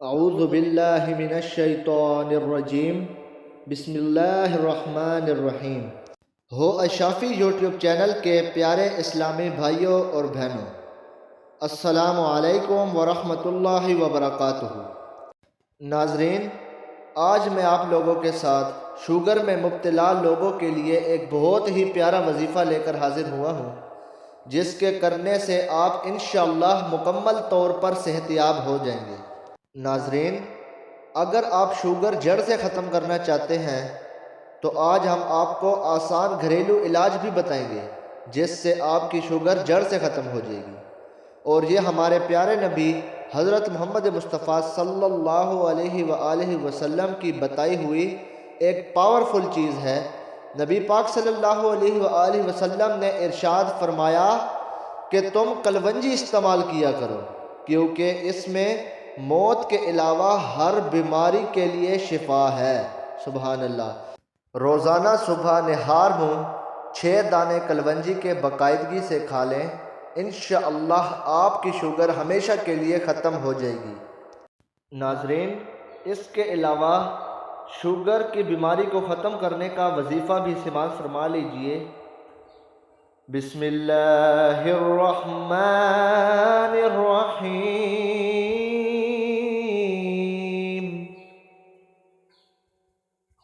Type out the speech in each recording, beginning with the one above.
اعوذ باللہ من الشیطان الرجیم بسم اللہ الرحمن الرحیم۔ ہو اشافی یوٹیوب چینل کے پیارے اسلامی بھائیوں اور بہنوں، السلام علیکم ورحمۃ اللہ وبرکاتہ۔ ناظرین، آج میں آپ لوگوں کے ساتھ شوگر میں مبتلا لوگوں کے لیے ایک بہت ہی پیارا وظیفہ لے کر حاضر ہوا ہوں، جس کے کرنے سے آپ انشاءاللہ مکمل طور پر صحت یاب ہو جائیں گے۔ ناظرین، اگر آپ شوگر جڑ سے ختم کرنا چاہتے ہیں تو آج ہم آپ کو آسان گھریلو علاج بھی بتائیں گے جس سے آپ کی شوگر جڑ سے ختم ہو جائے گی، اور یہ ہمارے پیارے نبی حضرت محمد مصطفیٰ صلی اللہ علیہ وآلہ وسلم کی بتائی ہوئی ایک پاورفل چیز ہے۔ نبی پاک صلی اللہ علیہ وآلہ وسلم نے ارشاد فرمایا کہ تم کلونجی استعمال کیا کرو، کیونکہ اس میں موت کے علاوہ ہر بیماری کے لیے شفا ہے۔ سبحان اللہ۔ روزانہ صبح نہار منہ 6 دانے کلونجی کے باقاعدگی سے کھا لیں، انشاءاللہ آپ کی شوگر ہمیشہ کے لیے ختم ہو جائے گی۔ ناظرین، اس کے علاوہ شوگر کی بیماری کو ختم کرنے کا وظیفہ بھی سماعت فرما لیجئے۔ بسم اللہ الرحمن الرحیم۔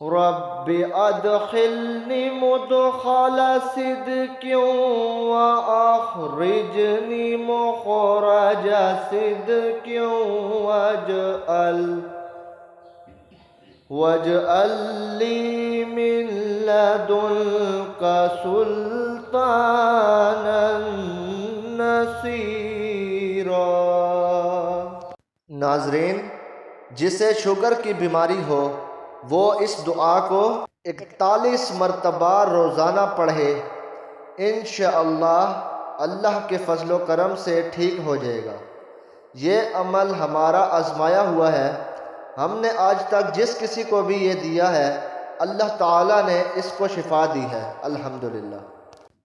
رب ادخلنی مدخل صدق واخرجنی مخرج صدق واجعل لی من لدنک سلطانا نصیرا۔ ناظرین، جسے شوگر کی بیماری ہو وہ اس دعا کو 41 مرتبہ روزانہ پڑھے، انشاءاللہ اللہ کے فضل و کرم سے ٹھیک ہو جائے گا۔ یہ عمل ہمارا آزمایا ہوا ہے، ہم نے آج تک جس کسی کو بھی یہ دیا ہے اللہ تعالیٰ نے اس کو شفا دی ہے، الحمدللہ۔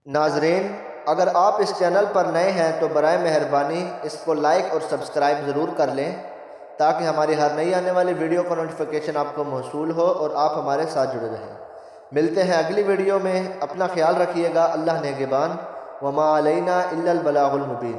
ناظرین، اگر آپ اس چینل پر نئے ہیں تو برائے مہربانی اس کو لائک اور سبسکرائب ضرور کر لیں تاکہ ہماری ہر نئی آنے والی ویڈیو کا نوٹیفیکیشن آپ کو موصول ہو اور آپ ہمارے ساتھ جڑے رہیں۔ ملتے ہیں اگلی ویڈیو میں، اپنا خیال رکھیے گا۔ اللہ نگہبان۔ وما علینا الا البلاغ المبین۔